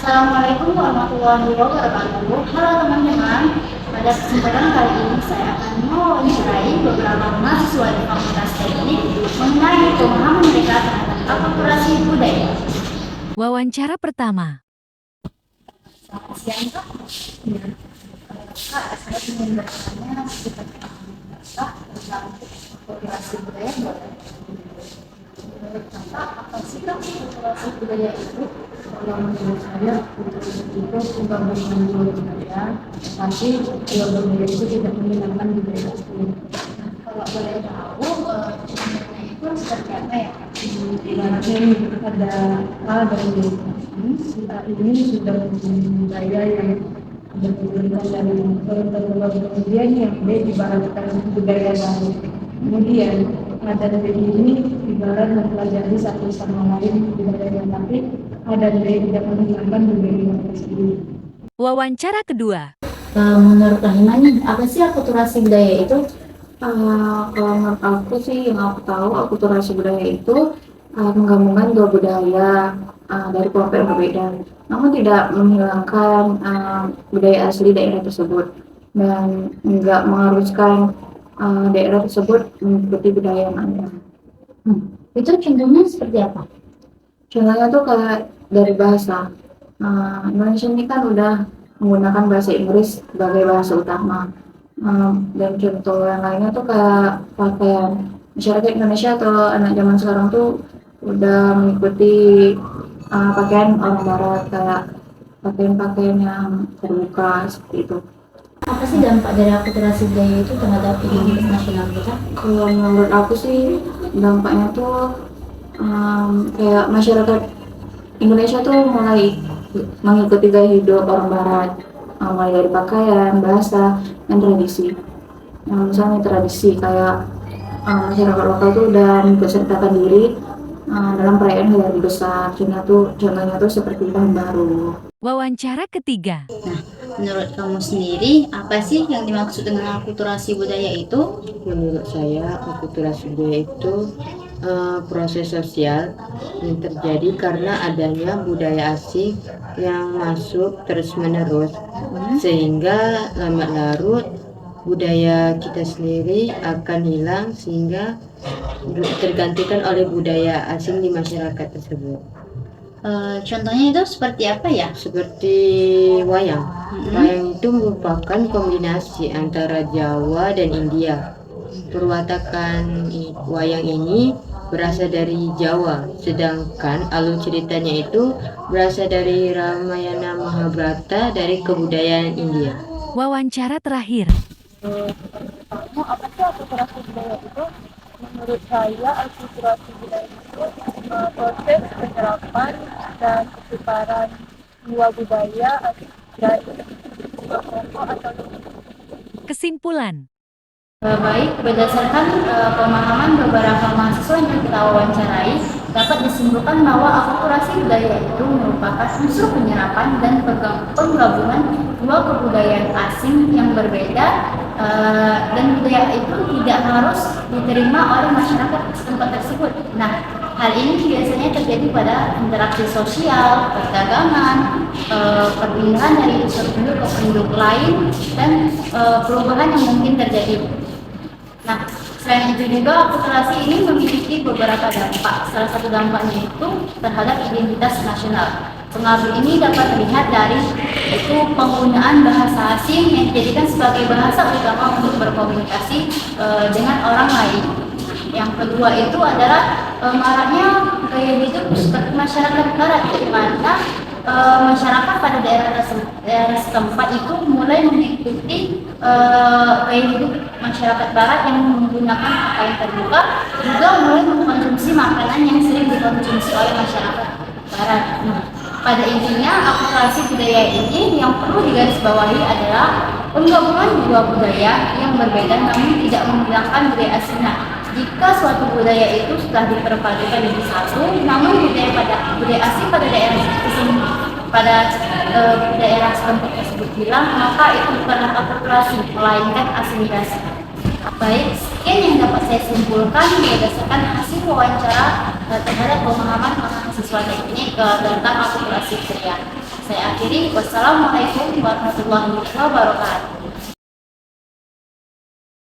Assalamualaikum warahmatullahi wabarakatuh. Halo teman-teman, pada kesempatan kali ini saya akan mewawancarai beberapa mahasiswa di Fakultas Teknik mengenai pemahaman mereka terhadap akulturasi budaya. Wawancara pertama. Selamat siang Kak. Ya. Kak, saya ingin bertanya seperti Kak tentang akulturasi budaya. Menurut Kakak, apa sih Kak akulturasi budaya itu? Kalau menurut saya itu pembangunan dua budaya, tapi dua budaya itu tidak menghilangkan budaya asli. Kalau boleh tahu, contohnya itu seperti apa ya Kak? Ibaratnya ada A dan B. Si A ini sudah mempunyai budaya yang berkembang dari berkembang, kemudian yang B ibaratkan budaya baru. Kemudian A dan B ini ibarat mempelajari satu sama lain budaya, tapi A dan B tidak menghilangkan budaya asli. Wawancara kedua. Menurut Rahima nih, apa sih akulturasi budaya itu? Kalau menurut aku sih, yang aku tahu akulturasi budaya itu menggabungkan dua budaya dari kelompok yang berbeda, namun tidak menghilangkan budaya asli daerah tersebut dan enggak mengharuskan daerah tersebut mengikuti budaya yang ada. Itu contohnya seperti apa? Contohnya tuh kayak dari bahasa. Indonesia ini kan udah menggunakan bahasa Inggris sebagai bahasa utama. Dan contoh yang lainnya tuh kayak pakaian. Masyarakat Indonesia atau anak zaman sekarang tuh udah mengikuti pakaian orang barat, kayak pakaian-pakaian yang terbuka seperti itu. Apa sih dampak dari akulturasi budaya itu terhadap identitas nasional kita? Kalau menurut aku sih dampaknya tuh kayak masyarakat Indonesia tuh mulai mengikuti gaya hidup orang barat, mulai dari pakaian, bahasa, dan tradisi. Misalnya tradisi kayak masyarakat lokal tuh udah mempesertakan diri dalam perayaan hari besar. Contohnya tuh seperti tahun baru. Wawancara ketiga. Menurut kamu sendiri, apa sih yang dimaksud dengan akulturasi budaya itu? Menurut saya, akulturasi budaya itu proses sosial yang terjadi karena adanya budaya asing yang masuk terus-menerus, sehingga lambat larut budaya kita sendiri akan hilang sehingga tergantikan oleh budaya asing di masyarakat tersebut. Contohnya itu seperti apa ya? Seperti wayang. Wayang itu merupakan kombinasi antara Jawa dan India. Perwatakan wayang ini berasal dari Jawa, sedangkan alur ceritanya itu berasal dari Ramayana Mahabharata dari kebudayaan India. Wawancara terakhir. Kamu apa sih akulturasi budaya itu? Menurut saya akulturasi budaya itu proses penyerapan dan pertukaran dua budaya dari kelompok atau Kesimpulan. Baik, berdasarkan pemahaman beberapa mahasiswa yang kita wawancarai, dapat disimpulkan bahwa akulturasi budaya itu merupakan unsur penyerapan dan penggabungan dua kebudayaan asing yang berbeda, dan budaya itu tidak harus diterima oleh masyarakat setempat tersebut. Nah, hal ini biasanya terjadi pada interaksi sosial, perdagangan, perpindahan dari penduduk ke penduduk lain, dan perubahan yang mungkin terjadi. Nah, selain itu juga akulturasi ini memiliki beberapa dampak. Salah satu dampaknya itu terhadap identitas nasional. Pengaruh ini dapat terlihat dari itu penggunaan bahasa asing yang dijadikan sebagai bahasa utama untuk berkomunikasi dengan orang lain. Yang kedua itu adalah maraknya gaya hidup seperti masyarakat barat, di mana masyarakat pada daerah setempat itu mulai mengikuti gaya hidup masyarakat barat yang menggunakan pakaian terbuka, juga mulai mengkonsumsi makanan yang sering dikonsumsi oleh masyarakat barat. Pada intinya, akulturasi budaya ini yang perlu digarisbawahi adalah penggabungan dua budaya yang berbeda namun tidak menghilangkan budaya aslinya. Jika suatu budaya itu sudah diperpadukan menjadi satu, namun budaya asli pada daerah setempat tersebut hilang, maka itu bukanlah akulturasi, melainkan asimilasi. Baik, sekian yang dapat saya simpulkan berdasarkan hasil wawancara terhadap pemahaman mahasiswa teknik tentang akulturasi budaya. Saya akhiri, wassalamualaikum warahmatullahi wabarakatuh.